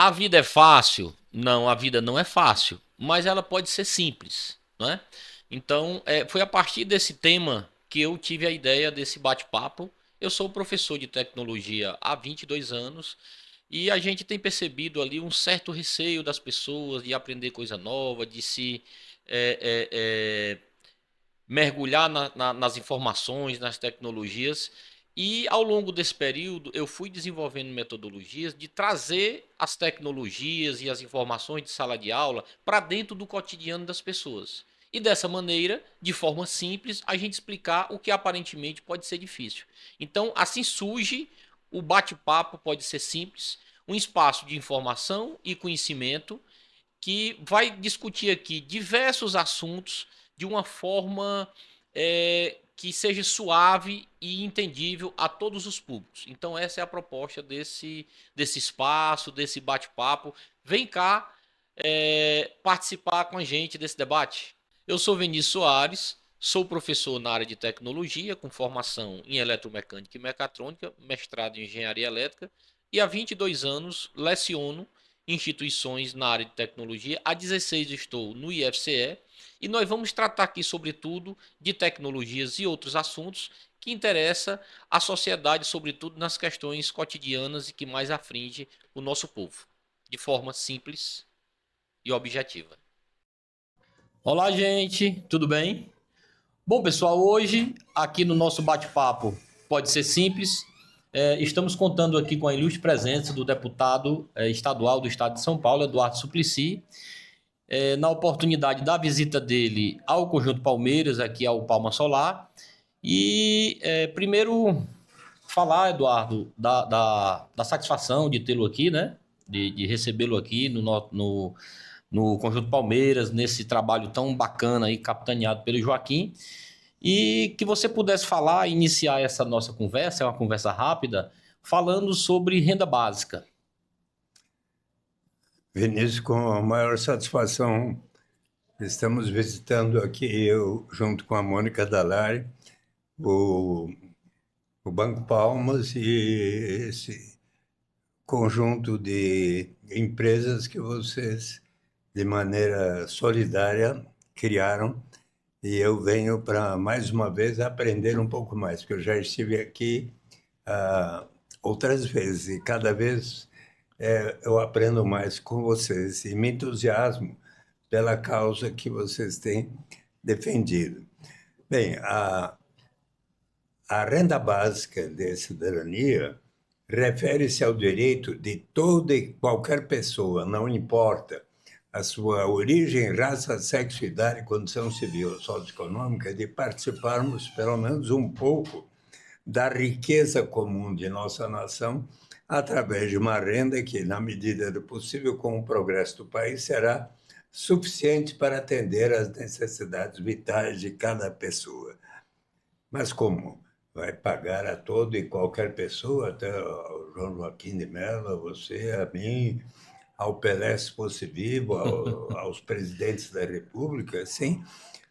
A vida é fácil? Não, a vida não é fácil, mas ela pode ser simples, não é? Então, foi a partir desse tema que eu tive a ideia desse bate-papo. Eu sou professor de tecnologia há 22 anos e a gente tem percebido ali um certo receio das pessoas de aprender coisa nova, de se é, é, é, mergulhar nas informações, nas tecnologias. E ao longo desse período, eu fui desenvolvendo metodologias de trazer as tecnologias e as informações de sala de aula para dentro do cotidiano das pessoas. E dessa maneira, de forma simples, a gente explicar o que aparentemente pode ser difícil. Então, assim surge o bate-papo, pode ser simples, um espaço de informação e conhecimento que vai discutir aqui diversos assuntos de uma forma que seja suave e entendível a todos os públicos. Então, essa é a proposta desse espaço, desse bate-papo. Vem cá participar com a gente desse debate. Eu sou Vinícius Soares, sou professor na área de tecnologia, com formação em eletromecânica e mecatrônica, mestrado em engenharia elétrica, e há 22 anos leciono instituições na área de tecnologia. Há 16 estou no IFCE e nós vamos tratar aqui, sobretudo, de tecnologias e outros assuntos que interessam à sociedade, sobretudo nas questões cotidianas e que mais aflige o nosso povo, de forma simples e objetiva. Olá, gente, tudo bem? Bom, pessoal, hoje aqui no nosso bate-papo pode ser simples. Estamos contando aqui com a ilustre presença do deputado estadual do estado de São Paulo, Eduardo Suplicy, na oportunidade da visita dele ao Conjunto Palmeiras, aqui ao Palma Solar. E primeiro falar, Eduardo, da satisfação de tê-lo aqui, né? De recebê-lo aqui no Conjunto Palmeiras, nesse trabalho tão bacana aí, capitaneado pelo Joaquim. E que você pudesse falar, iniciar essa nossa conversa, é uma conversa rápida, falando sobre renda básica. Vinícius, com a maior satisfação, estamos visitando aqui, eu junto com a Mônica Dalari, o, o Banco Palmas e esse conjunto de empresas que vocês, de maneira solidária, criaram. E eu venho para, mais uma vez, aprender um pouco mais, porque eu já estive aqui outras vezes e cada vez eu aprendo mais com vocês e me entusiasmo pela causa que vocês têm defendido. Bem, a renda básica de cidadania refere-se ao direito de toda e qualquer pessoa, não importa a sua origem, raça, sexo, idade, condição civil ou socioeconômica, de participarmos pelo menos um pouco da riqueza comum de nossa nação através de uma renda que, na medida do possível, com o progresso do país, será suficiente para atender às necessidades vitais de cada pessoa. Mas como? Vai pagar a todo e qualquer pessoa, até ao João Joaquim de Mello, a você, a mim, ao Pelé, se fosse vivo, aos presidentes da República, sim.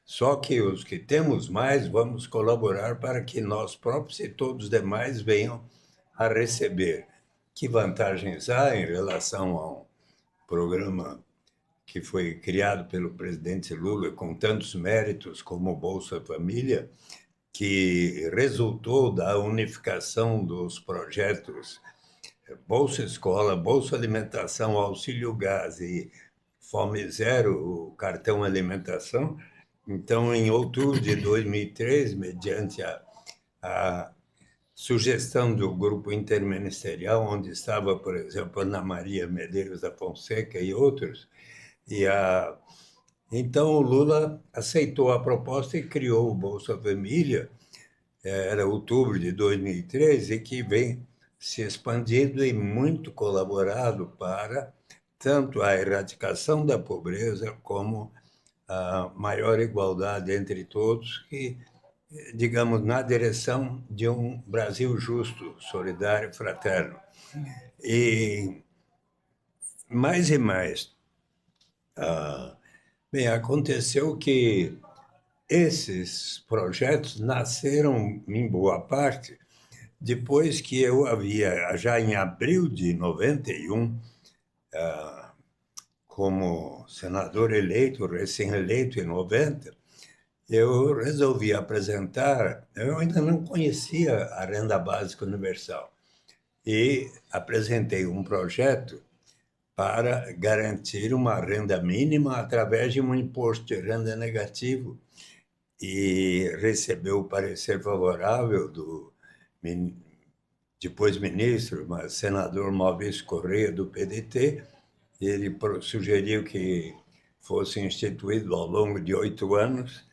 Só que os que temos mais, vamos colaborar para que nós próprios e todos os demais venham a receber. Que vantagens há em relação a um programa que foi criado pelo presidente Lula com tantos méritos como o Bolsa Família, que resultou da unificação dos projetos Bolsa Escola, Bolsa Alimentação, Auxílio Gás e Fome Zero, o cartão alimentação. Então, em outubro de 2003, mediante a sugestão do grupo interministerial, onde estava, por exemplo, Ana Maria Medeiros da Fonseca e outros, então o Lula aceitou a proposta e criou o Bolsa Família, era outubro de 2013, e que vem se expandindo e muito colaborado para tanto a erradicação da pobreza como a maior igualdade entre todos, que, digamos, na direção de um Brasil justo, solidário, fraterno. E mais, bem, aconteceu que esses projetos nasceram, em boa parte, depois que eu havia, já em abril de 91, como senador eleito, recém-eleito em 90, eu resolvi apresentar, eu ainda não conhecia a renda básica universal, e apresentei um projeto para garantir uma renda mínima através de um imposto de renda negativo, e recebeu o parecer favorável do depois ministro, mas senador Maurício Correia, do PDT. Ele sugeriu que fosse instituído ao longo de 8 anos,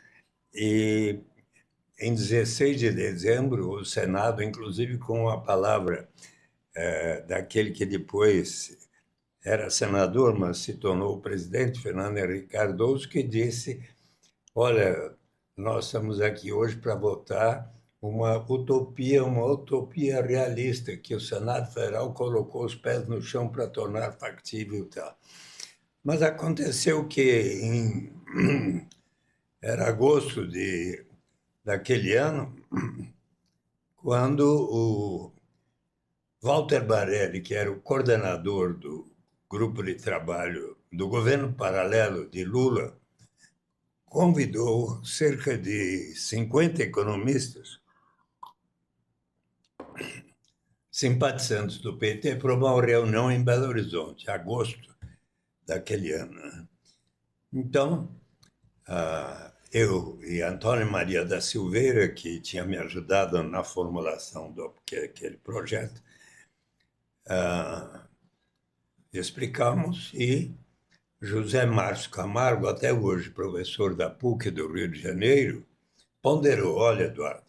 e em 16 de dezembro, o Senado, inclusive com a palavra daquele que depois era senador, mas se tornou presidente, Fernando Henrique Cardoso, que disse: olha, nós estamos aqui hoje para votar uma utopia realista, que o Senado Federal colocou os pés no chão para tornar factível e tal. Mas aconteceu que era agosto daquele ano, quando o Walter Barelli, que era o coordenador do grupo de trabalho do governo paralelo de Lula, convidou cerca de 50 economistas simpatizantes do PT para uma reunião em Belo Horizonte, em agosto daquele ano. Então, eu e Antônio Maria da Silveira, que tinha me ajudado na formulação daquele projeto, explicamos, e José Márcio Camargo, até hoje professor da PUC do Rio de Janeiro, ponderou: olha, Eduardo,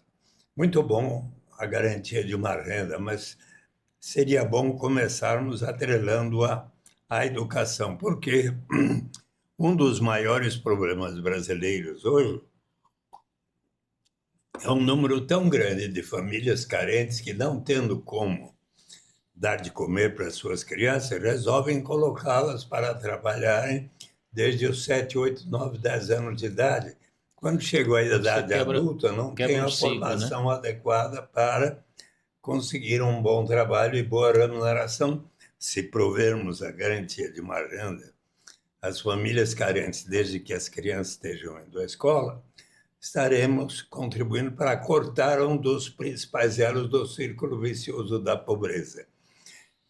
muito bom a garantia de uma renda, mas seria bom começarmos atrelando-a à educação, porque um dos maiores problemas brasileiros hoje é um número tão grande de famílias carentes que, não tendo como dar de comer para suas crianças, resolvem colocá-las para trabalharem desde os 7, 8, 9, 10 anos de idade. Quando chegou à idade adulta, não tem a formação adequada para conseguir um bom trabalho e boa remuneração. Se provermos a garantia de uma renda às famílias carentes, desde que as crianças estejam indo à escola, estaremos contribuindo para cortar um dos principais elos do círculo vicioso da pobreza.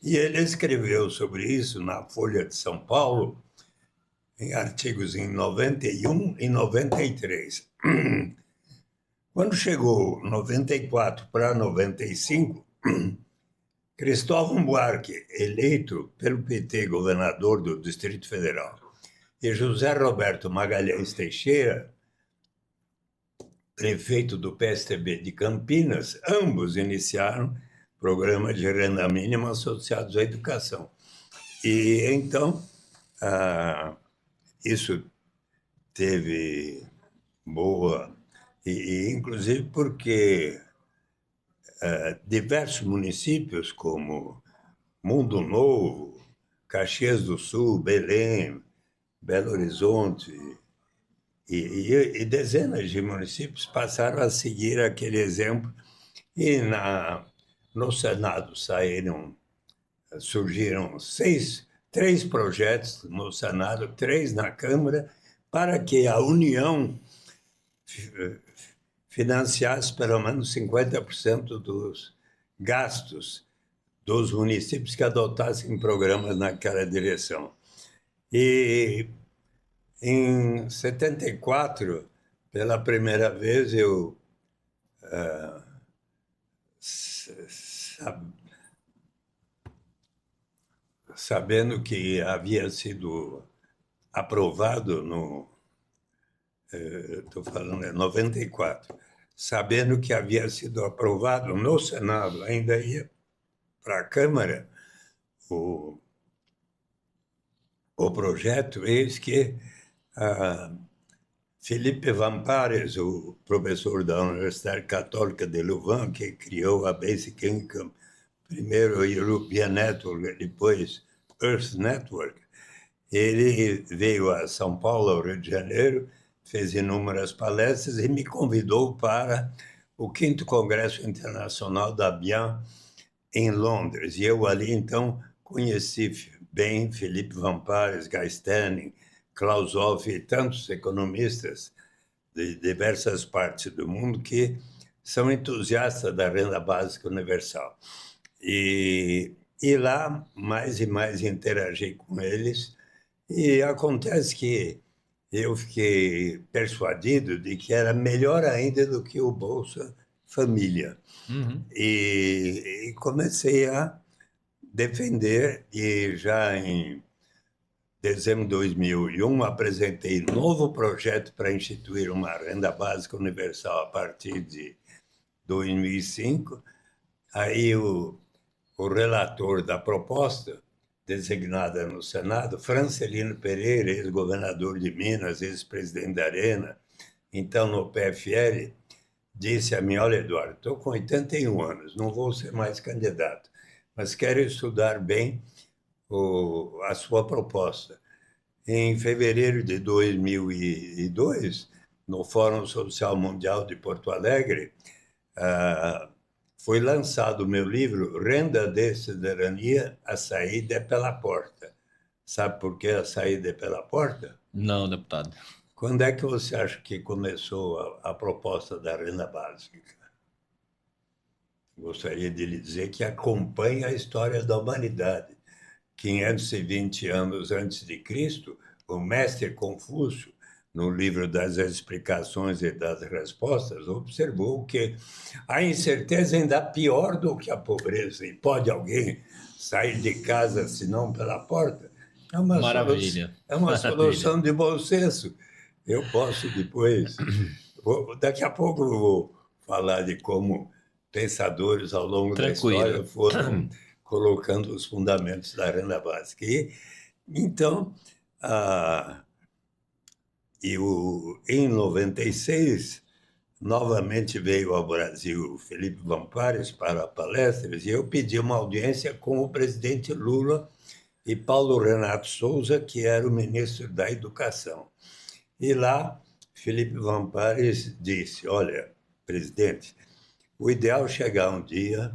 E ele escreveu sobre isso na Folha de São Paulo, em artigos em 91 e 93. Quando chegou 94 para 95, Cristóvão Buarque, eleito pelo PT governador do Distrito Federal, e José Roberto Magalhães Teixeira, prefeito do PSDB de Campinas, ambos iniciaram programa de renda mínima associados à educação. E então, isso teve boa, e inclusive porque diversos municípios como Mundo Novo, Caxias do Sul, Belém, Belo Horizonte e dezenas de municípios passaram a seguir aquele exemplo, e no Senado surgiram 3 projetos no Senado, 3 na Câmara, para que a União financiasse pelo menos 50% dos gastos dos municípios que adotassem programas naquela direção. E em 74, pela primeira vez, eu sabendo que havia sido aprovado estou falando em 94, sabendo que havia sido aprovado no Senado, ainda ia para a Câmara o projeto, eis que Felipe Vampares, o professor da Universidade Católica de Louvain, que criou a Basic Income, primeiro European Network, depois Earth Network, ele veio a São Paulo, ao Rio de Janeiro, fez inúmeras palestras e me convidou para o 5º Congresso Internacional da BIAN em Londres. E eu ali, então, conheci bem Philippe Van Parijs, Guy Stanning, Klaus Hoff e tantos economistas de diversas partes do mundo que são entusiastas da renda básica universal. E lá, mais e mais interagi com eles, e acontece que eu fiquei persuadido de que era melhor ainda do que o Bolsa Família. Uhum. E comecei a defender, e já em dezembro de 2001 apresentei um novo projeto para instituir uma renda básica universal a partir de 2005. Aí o relator da proposta, designada no Senado, Francelino Pereira, ex-governador de Minas, ex-presidente da Arena, então no PFL, disse a mim: olha, Eduardo, estou com 81 anos, não vou ser mais candidato, mas quero estudar bem a sua proposta. Em fevereiro de 2002, no Fórum Social Mundial de Porto Alegre, foi lançado o meu livro Renda de Cidadania, a saída é pela porta. Sabe por que a saída é pela porta? Não, deputado. Quando é que você acha que começou a proposta da renda básica? Gostaria de lhe dizer que acompanha a história da humanidade. 520 anos antes de Cristo, o mestre Confúcio, no livro das explicações e das respostas, observou que a incerteza ainda é pior do que a pobreza. E pode alguém sair de casa senão pela porta? É uma Maravilha. solução de bom senso. Eu posso depois, daqui a pouco eu vou falar de como pensadores ao longo da história foram colocando os fundamentos da renda básica. Então, em 96, novamente veio ao Brasil Philippe Van Parijs para palestras, e eu pedi uma audiência com o presidente Lula e Paulo Renato Souza, que era o ministro da Educação. E lá, Philippe Van Parijs disse: olha, presidente, o ideal é chegar um dia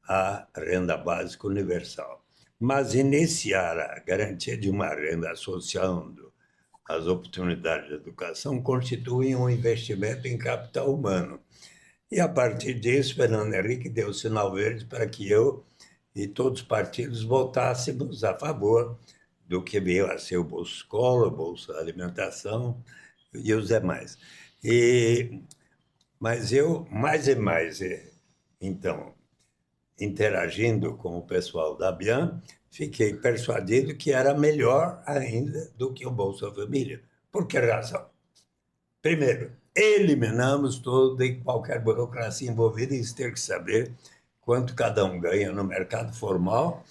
à renda básica universal, mas iniciar a garantia de uma renda associando as oportunidades de educação constitui um investimento em capital humano. E, a partir disso, Fernando Henrique deu o sinal verde para que eu e todos os partidos votássemos a favor do que veio a ser o Bolsa Escola, o Bolsa Alimentação e os demais. Mas eu, mais e mais, então, interagindo com o pessoal da Bian, fiquei persuadido que era melhor ainda do que o Bolsa Família. Por que razão? Primeiro, eliminamos toda e qualquer burocracia envolvida em ter que saber quanto cada um ganha no mercado formal,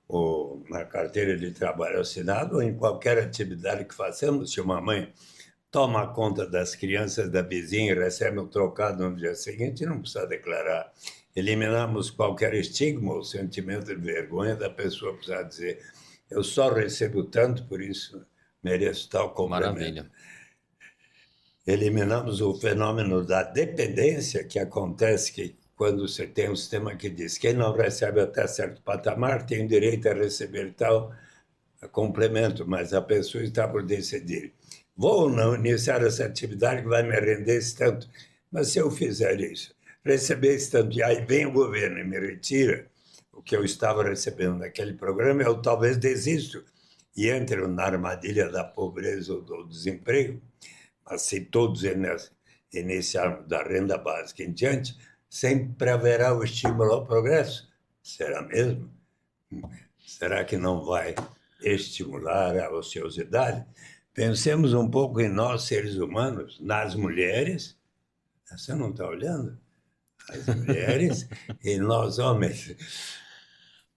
ou na carteira de trabalho assinado, ou em qualquer atividade que façamos. Se uma mãe toma conta das crianças da vizinha e recebe um trocado no dia seguinte, não precisa declarar. Eliminamos qualquer estigma ou sentimento de vergonha da pessoa precisar dizer: eu só recebo tanto, por isso mereço tal complemento. Maravilha. Eliminamos o fenômeno da dependência, que acontece que quando você tem um sistema que diz que quem não recebe até certo patamar tem direito a receber tal complemento, mas a pessoa está por decidir: vou ou não iniciar essa atividade que vai me render esse tanto, mas se eu fizer isso, receber esse tanto, e aí vem o governo e me retira o que eu estava recebendo naquele programa, eu talvez desisto e entre na armadilha da pobreza ou do desemprego. Mas se todos iniciarmos da renda básica em diante, sempre haverá o estímulo ao progresso. Será mesmo? Será que não vai estimular a ociosidade? Pensemos um pouco em nós, seres humanos, nas mulheres. Você não está olhando? As mulheres e nós, homens.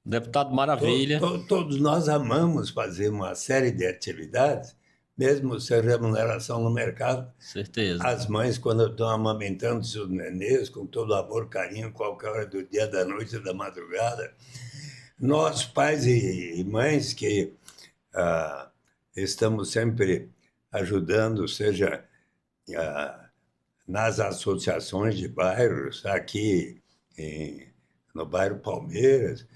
Deputado, maravilha. Todos nós amamos fazer uma série de atividades, mesmo sem remuneração no mercado. Certeza. As mães, quando estão amamentando seus nenês, com todo amor, carinho, qualquer hora do dia, da noite, da madrugada. Nós, pais e mães, que estamos sempre ajudando, seja nas associações de bairros, aqui no bairro Palmeiras,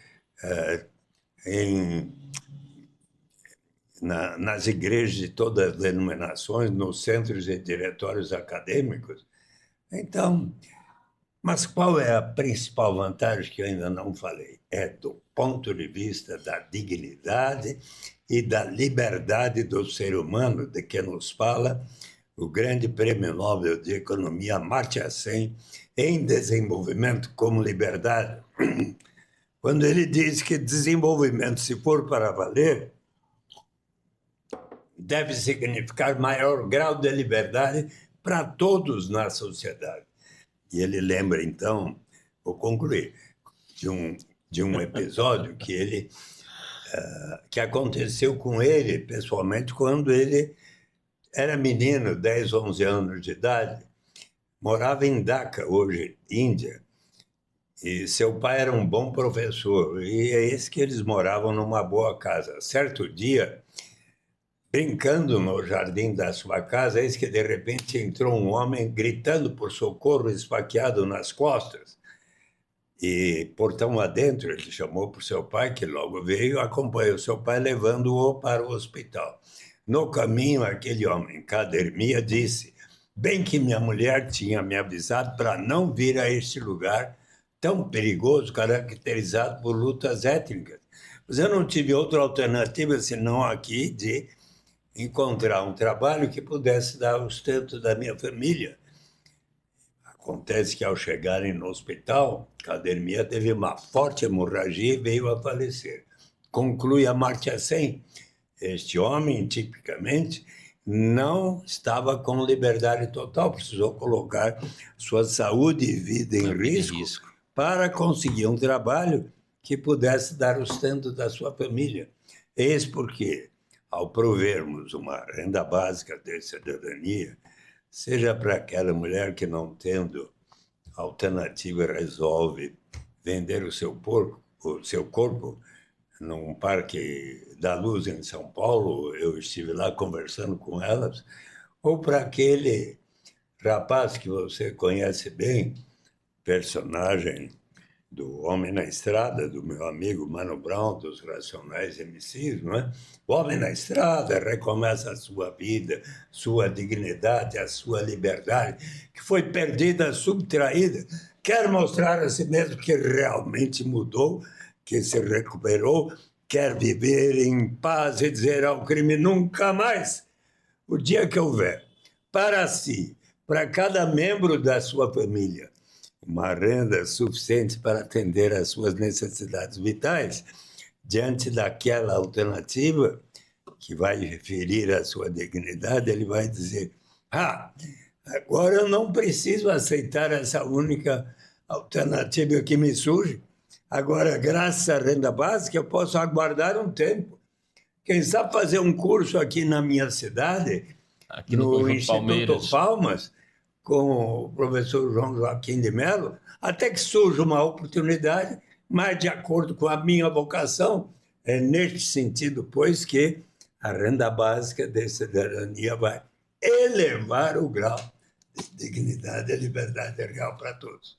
em nas igrejas de todas as denominações, nos centros e diretórios acadêmicos. Então, mas qual é a principal vantagem que eu ainda não falei? É do ponto de vista da dignidade e da liberdade do ser humano, de que nos fala o grande prêmio Nobel de Economia, Amartya Sen, em Desenvolvimento como Liberdade, quando ele diz que desenvolvimento, se for para valer, deve significar maior grau de liberdade para todos na sociedade. E ele lembra, então, vou concluir, de um episódio que aconteceu com ele, pessoalmente, quando ele era menino, 10, 11 anos de idade, morava em Dhaka, hoje, Índia, e seu pai era um bom professor, e é esse que eles moravam numa boa casa. Certo dia, brincando no jardim da sua casa, eis que de repente entrou um homem gritando por socorro, esfaqueado nas costas. E portão adentro, ele chamou para o seu pai, que logo veio, acompanhou seu pai, levando-o para o hospital. No caminho, aquele homem, Cadermia, disse: bem que minha mulher tinha me avisado para não vir a este lugar tão perigoso, caracterizado por lutas étnicas. Mas eu não tive outra alternativa senão aqui de encontrar um trabalho que pudesse dar o sustento da minha família. Acontece que, ao chegarem no hospital, Cadermia teve uma forte hemorragia e veio a falecer. Conclui Amartya Sen, este homem, tipicamente, não estava com liberdade total, precisou colocar sua saúde e vida em risco para conseguir um trabalho que pudesse dar o sustento da sua família. Eis porque, ao provermos uma renda básica de cidadania, seja para aquela mulher que, não tendo alternativa, resolve vender o seu corpo num parque da Luz em São Paulo, eu estive lá conversando com elas, ou para aquele rapaz que você conhece bem, personagem do Homem na Estrada, do meu amigo Mano Brown, dos Racionais MCs, não é? O homem na estrada recomeça a sua vida, sua dignidade, a sua liberdade, que foi perdida, subtraída, quer mostrar a si mesmo que realmente mudou, que se recuperou, quer viver em paz e dizer ao crime nunca mais. O dia que houver para si, para cada membro da sua família, uma renda suficiente para atender às suas necessidades vitais, diante daquela alternativa que vai ferir a sua dignidade, ele vai dizer: agora eu não preciso aceitar essa única alternativa que me surge. Agora, graças à renda básica, eu posso aguardar um tempo. Quem sabe fazer um curso aqui na minha cidade, aqui no Instituto Palmas, com o professor João Joaquim de Mello, até que surja uma oportunidade, mas de acordo com a minha vocação, é neste sentido, pois, que a renda básica de cidadania vai elevar o grau de dignidade e liberdade real para todos.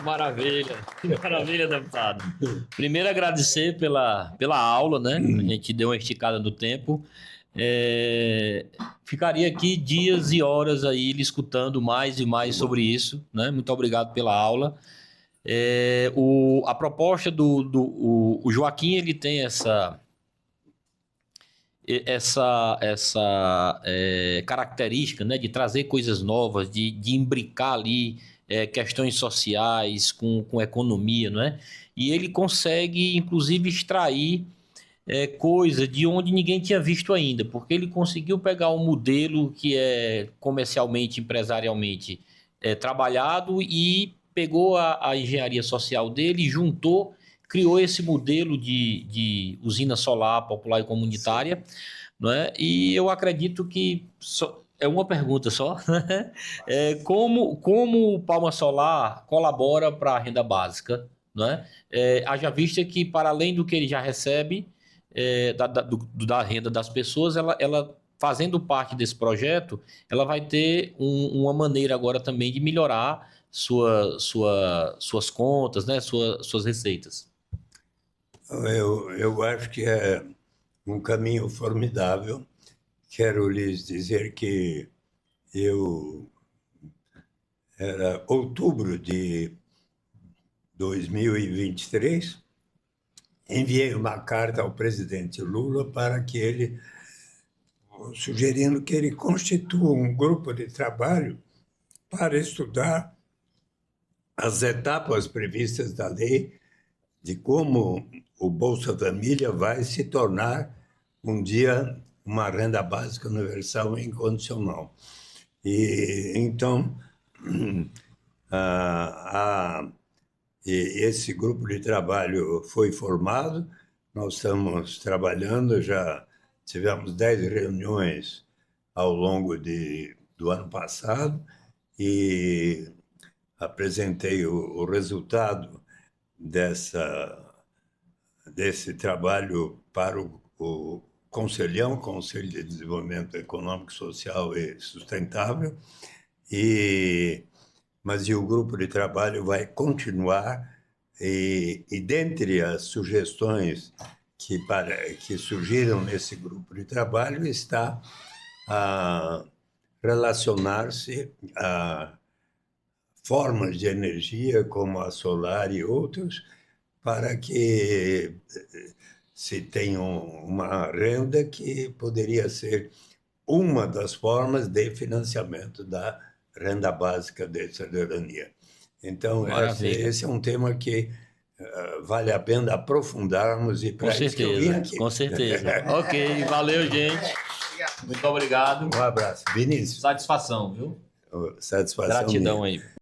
Maravilha, deputado. Primeiro, agradecer pela aula, né? A gente deu uma esticada do tempo. Ficaria aqui dias e horas aí lhe escutando mais e mais sobre isso, né? Muito obrigado pela aula. A proposta do Joaquim, ele tem essa característica, né, de trazer coisas novas, de imbricar ali questões sociais com economia, não é? E ele consegue, inclusive, extrair coisa de onde ninguém tinha visto ainda, porque ele conseguiu pegar um modelo que é comercialmente, empresarialmente trabalhado e pegou a engenharia social dele e juntou, criou esse modelo de usina solar popular e comunitária, não é? E eu acredito que é uma pergunta só, como o Palma Solar colabora para a renda básica, não é? Haja vista que, para além do que ele já recebe da renda das pessoas, ela fazendo parte desse projeto, ela vai ter uma maneira agora também de melhorar suas contas, né, suas receitas. Eu acho que é um caminho formidável. Quero lhes dizer que era outubro de 2023, enviei uma carta ao presidente Lula para que ele, sugerindo que ele constitua um grupo de trabalho para estudar as etapas previstas da lei de como o Bolsa Família vai se tornar um dia uma renda básica universal e incondicional. E então esse grupo de trabalho foi formado, nós estamos trabalhando, já tivemos 10 reuniões ao longo do ano passado e apresentei o resultado desse trabalho para o Conselhão, Conselho de Desenvolvimento Econômico, Social e Sustentável, mas o grupo de trabalho vai continuar e dentre as sugestões que surgiram nesse grupo de trabalho está relacionar-se a formas de energia como a solar e outros, para que se tenha uma renda que poderia ser uma das formas de financiamento da renda básica de cidadania. Então, esse é um tema que vale a pena aprofundarmos e para isso que eu vim aqui. Com certeza. Ok, valeu, gente. Muito obrigado. Um abraço. Vinícius. Satisfação, viu? Satisfação Gratidão minha. aí.